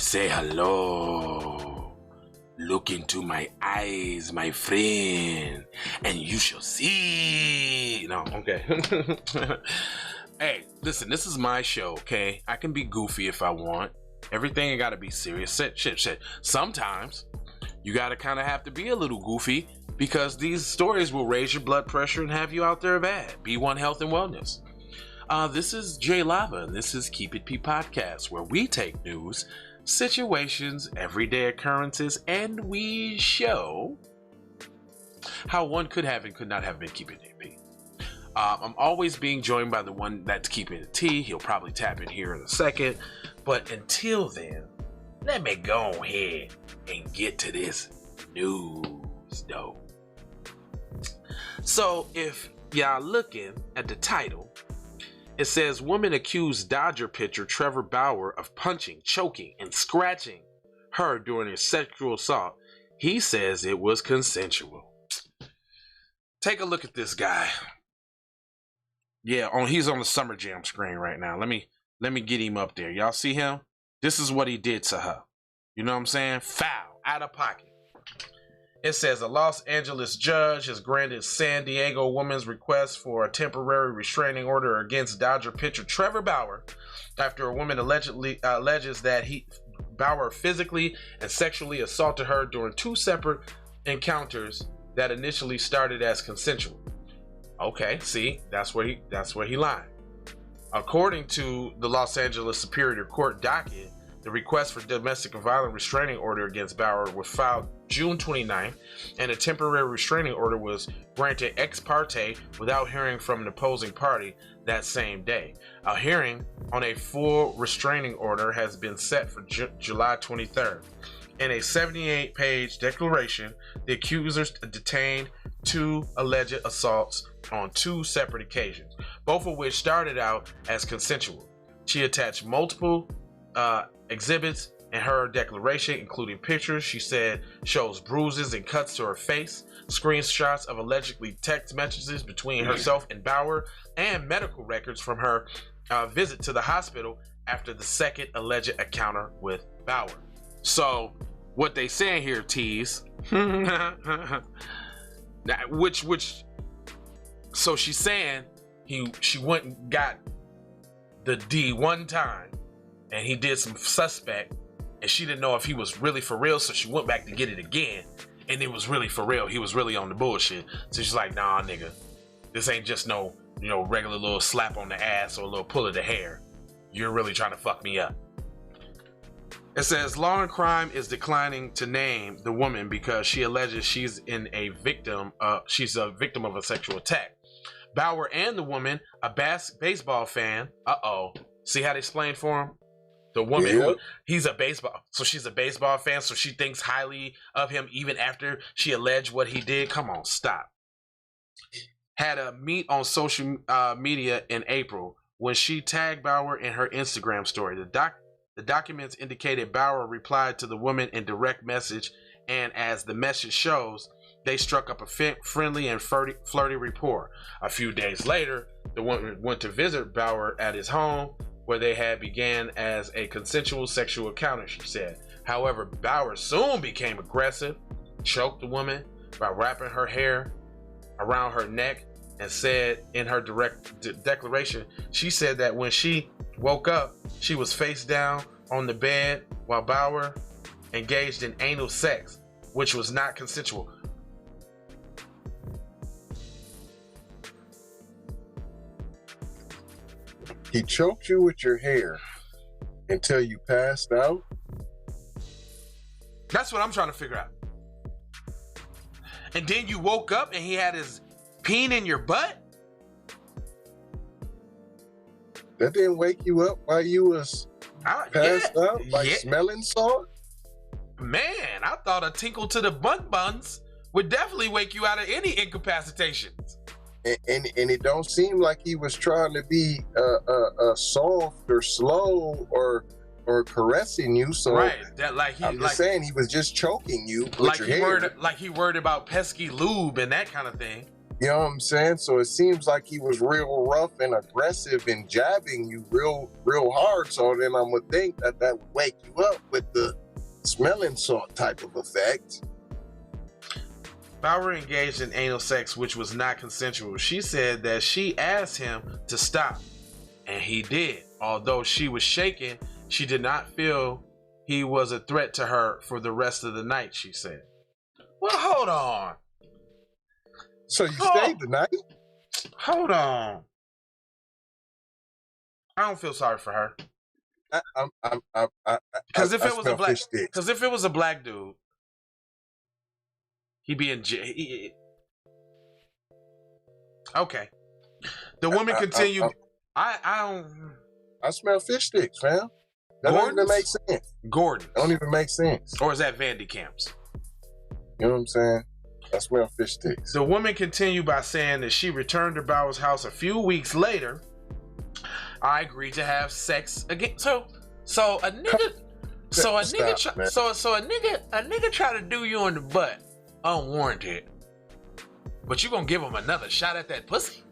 say hello. Look into my eyes, my friend, and you shall see. No, okay. Hey, listen, this is my show, okay? I can be goofy if I want. Everything ain't gotta be serious. Shit. Sometimes you gotta kind of have to be a little goofy because these stories will raise your blood pressure and have you out there bad. B1 Health and Wellness. This is Jay Lava, and this is Keep It P Podcast, where we take news, situations, everyday occurrences, and we show how one could have and could not have been keeping it P. I'm always being joined by the one that's keeping it T. He'll probably tap in here in a second. But until then, let me go ahead and get to this news, though. So if y'all looking at the title, it says, woman accused Dodger pitcher Trevor Bauer of punching, choking, and scratching her during a sexual assault. He says it was consensual. Take a look at this guy. Yeah, he's on the Summer Jam screen right now. Let me get him up there. Y'all see him? This is what he did to her. You know what I'm saying? Foul, out of pocket. It says a Los Angeles judge has granted San Diego woman's request for a temporary restraining order against Dodger pitcher Trevor Bauer after a woman alleges that Bauer physically and sexually assaulted her during two separate encounters that initially started as consensual. Okay, see, that's where he lied. According to the Los Angeles Superior Court docket, the request for domestic and violent restraining order against Bauer was filed June 29th, and a temporary restraining order was granted ex parte without hearing from an opposing party that same day. A hearing on a full restraining order has been set for July 23rd. In a 78-page declaration, the accusers detained two alleged assaults on two separate occasions, both of which started out as consensual. She attached multiple exhibits in her declaration, including pictures she said shows bruises and cuts to her face, screenshots of allegedly text messages between herself and Bauer, and medical records from her visit to the hospital after the second alleged encounter with Bauer. So what they saying here, tease, so she's saying she went and got the D one time and he did some suspect and she didn't know if he was really for real, so she went back to get it again and it was really for real. He was really on the bullshit. So she's like, nah, nigga, this ain't just no, regular little slap on the ass or a little pull of the hair. You're really trying to fuck me up. It says Law and Crime is declining to name the woman because she alleges she's a victim of a sexual attack. Bauer and the woman, a baseball fan. See how they explained for him? The woman, she's a baseball fan, so she thinks highly of him even after she alleged what he did. Come on, stop. Had a meet on social media in April when she tagged Bauer in her Instagram story. The documents indicated Bauer replied to the woman in direct message, and as the message shows, they struck up a friendly and flirty rapport. A few days later, the woman went to visit Bauer at his home, where they had began as a consensual sexual encounter, she said. However, Bauer soon became aggressive, choked the woman by wrapping her hair around her neck, and said in her declaration, she said that when she woke up, she was face down on the bed while Bauer engaged in anal sex, which was not consensual. He choked you with your hair until you passed out? That's what I'm trying to figure out. And then you woke up and he had his peen in your butt? That didn't wake you up while you was passed out? Like smelling salt? Man, I thought a tinkle to the buns would definitely wake you out of any incapacitations. And it don't seem like he was trying to be soft or slow or caressing you. So right, I'm just saying he was just choking you with your hair. He worried about pesky lube and that kind of thing. You know what I'm saying? So it seems like he was real rough and aggressive and jabbing you real hard. So then I'm gonna think that would wake you up with the smelling salt type of effect. Bauer engaged in anal sex, which was not consensual. She said that she asked him to stop, and he did. Although she was shaken, she did not feel he was a threat to her for the rest of the night, she said. Well, hold on. So you stayed the night? Hold on. I don't feel sorry for her. Because if it was a black dude, he'd be in jail. Okay. The woman continued. I smell fish sticks, fam. That don't even make sense. Gordon. Don't even make sense. Or is that Vandy Camps? You know what I'm saying? I smell fish sticks. The woman continued by saying that she returned to Bauer's house a few weeks later. I agreed to have sex again. So a nigga try to do you in the butt unwarranted. But you gonna give him another shot at that pussy?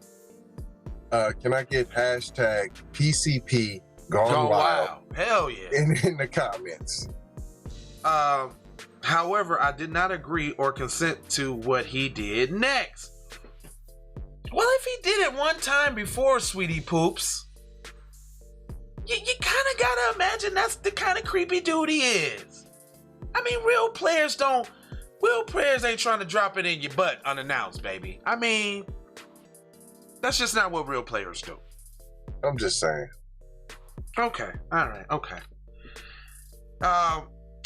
Can I get hashtag PCP gone wild? Hell yeah. In the comments. However, I did not agree or consent to what he did next. Well, if he did it one time before, sweetie poops, you kind of gotta imagine that's the kind of creepy dude he is. I mean, real players ain't trying to drop it in your butt unannounced, baby. I mean, that's just not what real players do. I'm just saying. Okay, all right, okay.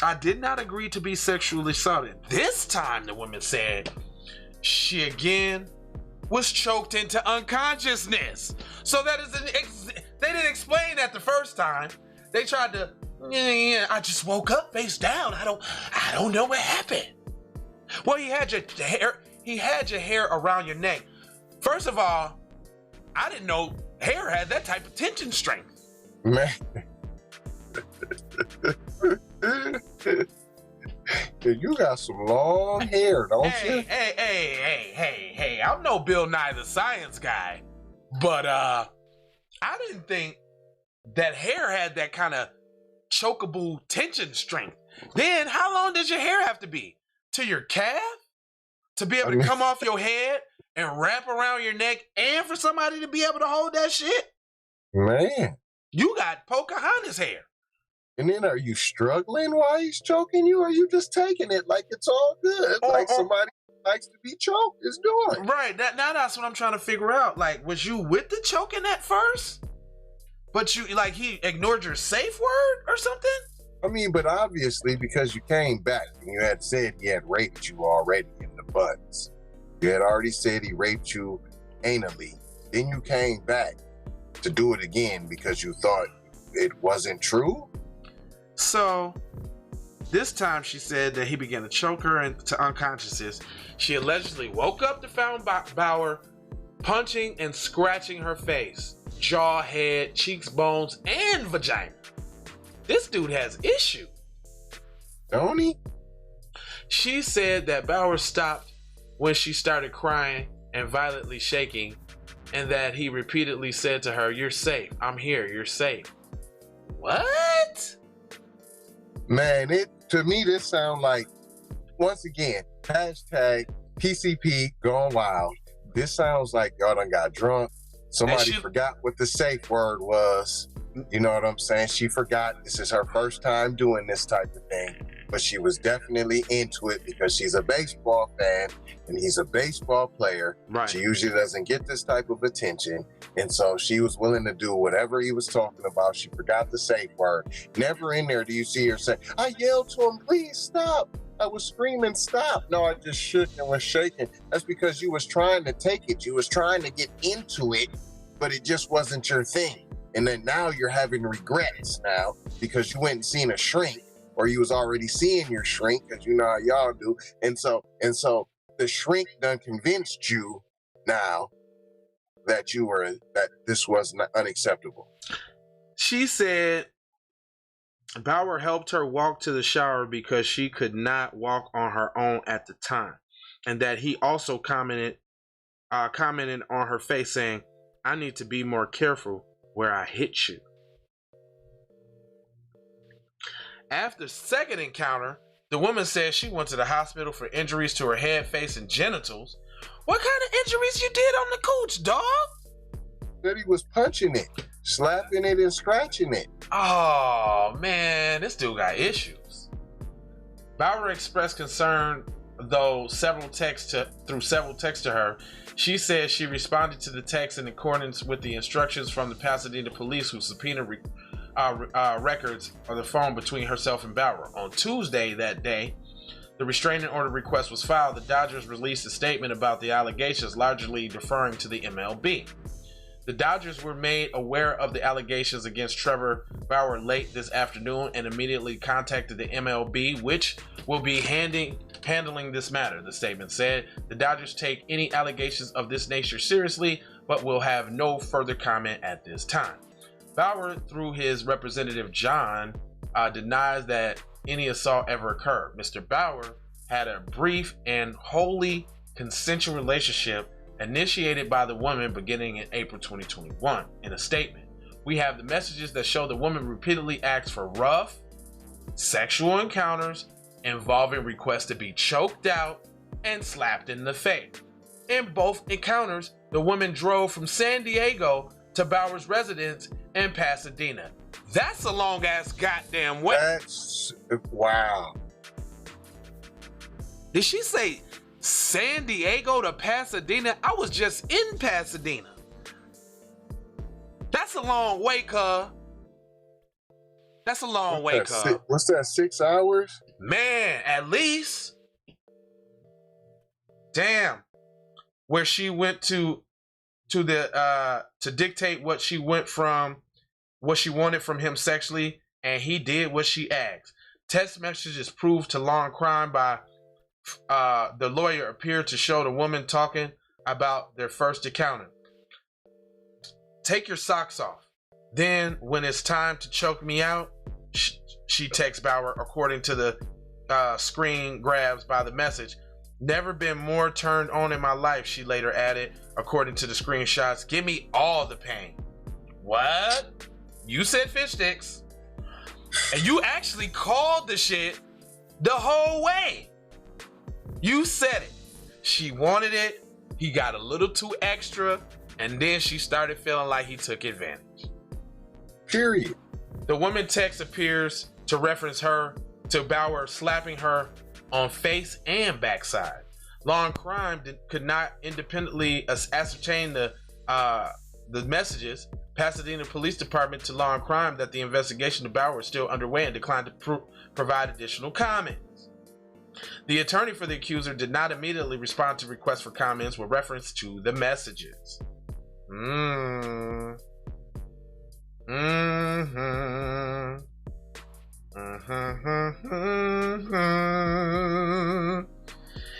I did not agree to be sexually assaulted. This time, the woman said, she again was choked into unconsciousness. So that is they didn't explain that the first time. They tried to, I just woke up face down. I don't know what happened. Well, he had your hair around your neck. First of all, I didn't know hair had that type of tension strength. Man. You got some long hair, don't you? Hey, I'm no Bill Nye the Science Guy, but I didn't think that hair had that kind of chokeable tension strength. Then how long does your hair have to be? To your calf? To be able to come off your head and wrap around your neck, and for somebody to be able to hold that shit? Man. You got Pocahontas hair. And then are you struggling while he's choking you, or are you just taking it like it's all good? Like somebody who likes to be choked is doing. Right. Now that's what I'm trying to figure out. Like, was you with the choking at first? But he ignored your safe word or something? I mean, but obviously because you came back and you had said he had raped you already in the butts. You had already said he raped you anally. Then you came back to do it again because you thought it wasn't true? So, this time she said that he began to choke her into unconsciousness. She allegedly woke up to found Bauer punching and scratching her face, jaw, head, cheeks, bones, and vagina. This dude has issue. Don't he? She said that Bauer stopped when she started crying and violently shaking, and that he repeatedly said to her, "You're safe. I'm here. You're safe." What? Man, to me this sound like, once again, hashtag PCP gone wild. This sounds like y'all done got drunk. Somebody forgot what the safe word was. You know what I'm saying? She forgot this is her first time doing this type of thing, but she was definitely into it because she's a baseball fan and he's a baseball player. Right. She usually doesn't get this type of attention. And so she was willing to do whatever he was talking about. She forgot the safe word. Never in there do you see her say, I yelled to him, please stop. I was screaming, stop. No, I just shook and was shaking. That's because you was trying to take it. You was trying to get into it, but it just wasn't your thing. And then now you're having regrets now because you went and seen a shrink, or you was already seeing your shrink, because you know how y'all do. And so the shrink done convinced you now that this was unacceptable. She said Bauer helped her walk to the shower because she could not walk on her own at the time, and that he also commented commented on her face saying, "I need to be more careful where I hit you." After second encounter, the woman said she went to the hospital for injuries to her head, face, and genitals. What kind of injuries you did on the cooch, dog? Said he was punching it, slapping it, and scratching it. Oh man, this dude got issues. Bauer expressed concern, though several texts to her. She said she responded to the text in accordance with the instructions from the Pasadena police, who subpoenaed records on the phone between herself and Bauer. On Tuesday that day, the restraining order request was filed. The Dodgers released a statement about the allegations, largely deferring to the MLB. The Dodgers were made aware of the allegations against Trevor Bauer late this afternoon and immediately contacted the MLB, which will be handling this matter, the statement said. The Dodgers take any allegations of this nature seriously, but will have no further comment at this time. Bauer, through his representative John, denies that any assault ever occurred. Mr. Bauer had a brief and wholly consensual relationship initiated by the woman beginning in April 2021. In a statement, we have the messages that show the woman repeatedly asked for rough sexual encounters involving requests to be choked out and slapped in the face. In both encounters, the woman drove from San Diego to Bauer's residence in Pasadena. That's a long ass goddamn way. That's wow. Did she say San Diego to Pasadena? I was just in Pasadena. That's a long way, cuz. That's a long way, cuz. What's that, 6 hours? Man, at least. Damn. Where she went to dictate what she wanted from him sexually, and he did what she asked. Text messages proved to law and crime by the lawyer appeared to show the woman talking about their first encounter. Take your socks off. Then, when it's time to choke me out, she texts Bauer, according to the screen grabs by the message. Never been more turned on in my life, she later added, according to the screenshots. Give me all the pain. What? You said fish sticks. And you actually called the shit the whole way. You said it. She wanted it. He got a little too extra. And then she started feeling like he took advantage. Period. The woman text appears to reference her to Bauer slapping her on face and backside. Law and crime could not independently ascertain the messages. Pasadena Police Department to Law and Crime that the investigation of Bauer is still underway and declined to provide additional comments. The attorney for the accuser did not immediately respond to requests for comments with reference to the messages.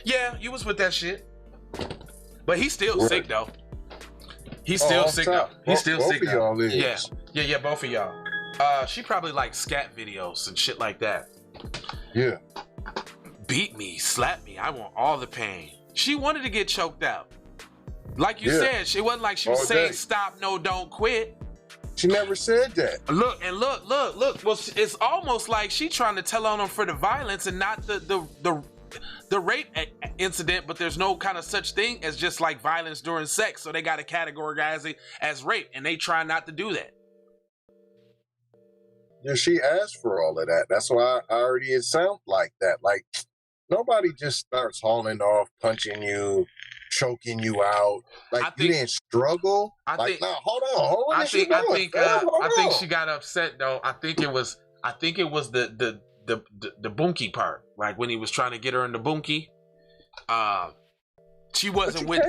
Yeah, you was with that shit. But he's still sick though. He's still sick though. He's still sick though. Yeah, both of y'all. She probably likes scat videos and shit like that. Yeah. Beat me, slap me, I want all the pain. She wanted to get choked out. Like you said, it wasn't like she was saying stop, no, don't quit. She never said that. Look. Well, it's almost like she trying to tell on him for the violence and not the rape incident, but there's no kind of such thing as just like violence during sex. So they got to categorize it as rape, and they try not to do that. Yeah, she asked for all of that. That's why I already it sound like that. Like nobody just starts hauling off, punching you, choking you out. Like you didn't struggle. I think she got upset though. I think it was the bunkie part. Like when he was trying to get her in the bunkie. She wasn't with.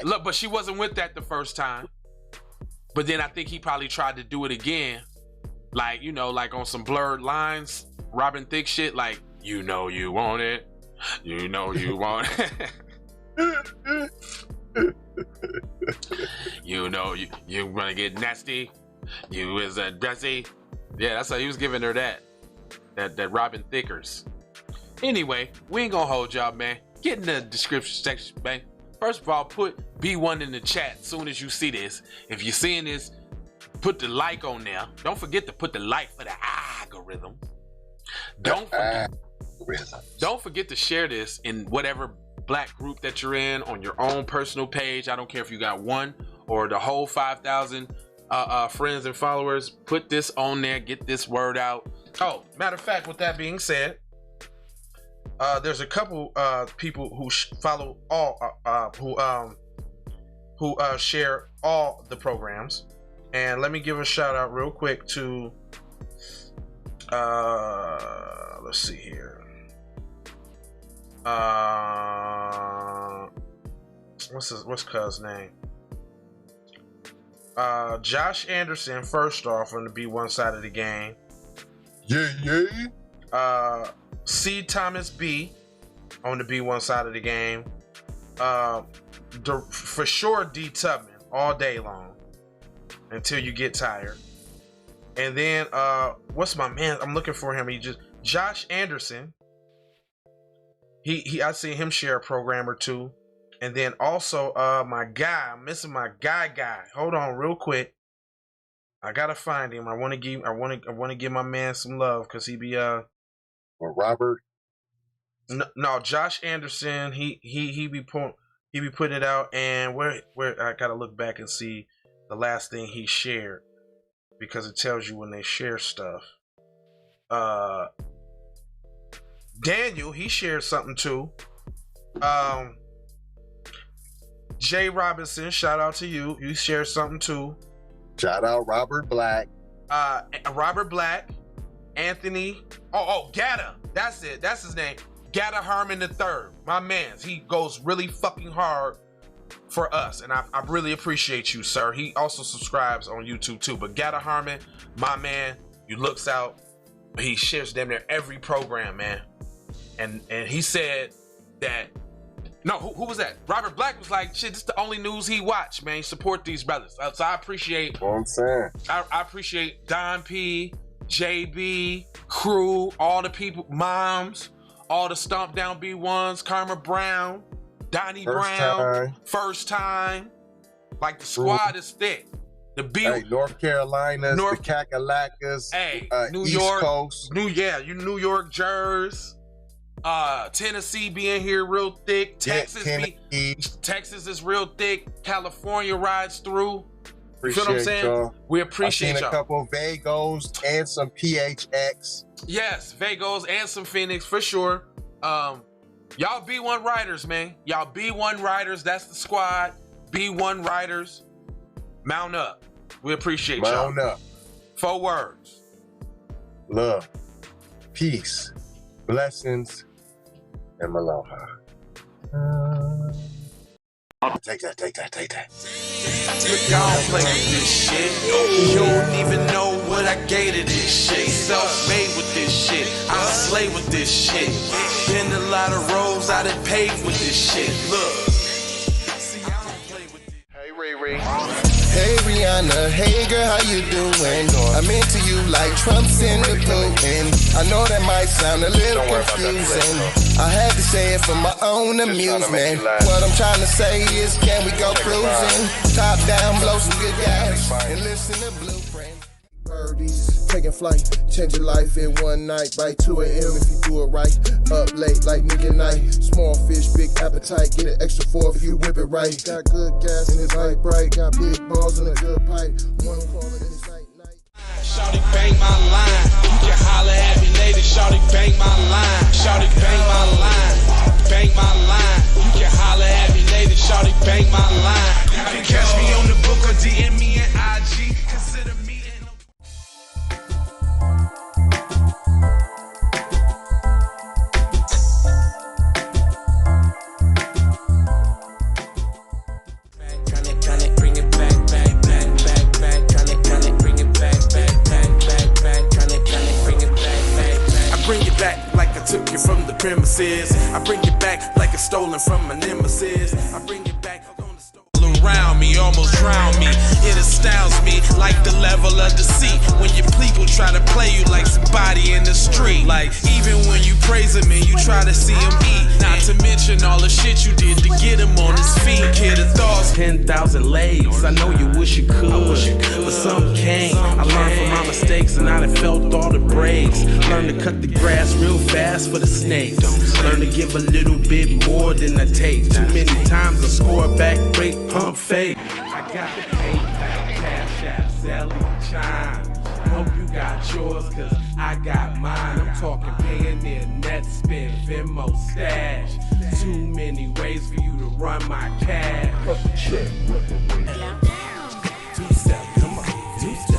Look, but she wasn't with that the first time. But then I think he probably tried to do it again. Like, you know, like on some blurred lines, Robin Thicke shit, like, you know you want it. You know you want it. You know you gonna get nasty. You is a dusty. Yeah, that's how he was giving her that Robin Thickers. Anyway, we ain't gonna hold y'all, man. Get in the description section, man. First of all, put B1 in the chat as soon as you see this. If you're seeing this, put the like on there. Don't forget to put the like for the algorithm. Don't forget to share this in whatever black group that you're in, on your own personal page. I don't care if you got one or the whole 5,000 friends and followers. Put this on there. Get this word out. Oh, matter of fact, with that being said, there's a couple people who follow all who share all the programs, and let me give a shout out real quick to let's see here, what's cuz name, Josh Anderson, first off, on the B1 side of the game. C. Thomas B on the B1 side of the game. For sure, D. Tubman all day long until you get tired. And then what's my man? I'm looking for him. Josh Anderson. I see him share a program or two. And then also my guy. I'm missing my guy. Hold on real quick. I gotta find him. I want to give my man some love because he be or Robert. No, Josh Anderson. He be putting it out, and where I gotta look back and see the last thing he shared, because it tells you when they share stuff. Daniel, he shared something too. Jay Robinson, shout out to you. You shared something too. Shout out Robert Black. Robert Black. Anthony. Gatta. That's it. That's his name. Gatta Harmon III. My man. He goes really fucking hard for us. And I really appreciate you, sir. He also subscribes on YouTube too. But Gatta Harmon, my man, you looks out. He shares damn near every program, man. And he said that, no, who was that? Robert Black was like, shit, this is the only news he watched, man. Support these brothers. So I appreciate, you know what I'm saying? I appreciate Don P, JB, crew, all the people, moms, all the Stomp Down B1s, Karma Brown, Donnie Brown, First Time. Like the squad is thick. The North Carolina, the Kakalackas, New East York, Coast. New York Jers. Tennessee being here real thick. Texas is real thick. California rides through. You feel what I'm saying? We appreciate y'all. A couple of Vagos and some PHX. Yes, Vagos and some Phoenix for sure. Y'all B1 riders, man. Y'all B1 riders. That's the squad. B1 riders. Mount up. We appreciate y'all. Mount up. 4 words. Love, peace, blessings, and aloha. Take that. Y'all play with this shit. You don't even know what I gave to this shit. Self-made with this shit. I slay with this shit. Been a lot of roads I done paved with this shit. Look. See, I don't play with this. Hey, Riri. Hey Rihanna, hey girl, how you doing? I'm into you like Trump's in the Putin. I know that might sound a little confusing. I had to say it for my own amusement. What I'm trying to say is, can we go cruising? Top down, blow some good gas, and listen to Blueprint. Birdies, taking flight, change your life in one night. By 2 a.m. if you do it right. Up late like nigga night. Small fish, big appetite. Get an extra 4 if you whip it right. Got good gas and it's light bright. Got big balls and a good pipe. One calling in sight night. Shawty bang my line. You can holler at me later. Shawty bang my line. Shawty bang my line. Bang my line. You can holler at me later. Shawty bang my line. You can catch me on the book or DM me at IG. Consider me in a took you from the premises. I bring you back like it's stolen from my nemesis. I bring you back on the store. Around me, almost drown me. It astounds me like the level of deceit. When your people try to play you like somebody in the street. Like even when you praise praise him and you try to see him eat. Not to mention all the shit you did to get him on his feet. Kid of thoughts, 10,000 legs. I know you wish you could, but some can't. I learned from my mistakes and I done felt all the breaks. Learn to cut the grass real fast for the snakes. Learn to give a little bit more than I take. Too many times I score back, break, pump, fake. I got the PayPal, Cash App, Zelle, Chime. Hope you got yours, cause I got mine. I'm talking Payoneer, Netspend, Venmo, Stash. Too many ways for you to run my cash. Check. 2 step, come on, 2 step.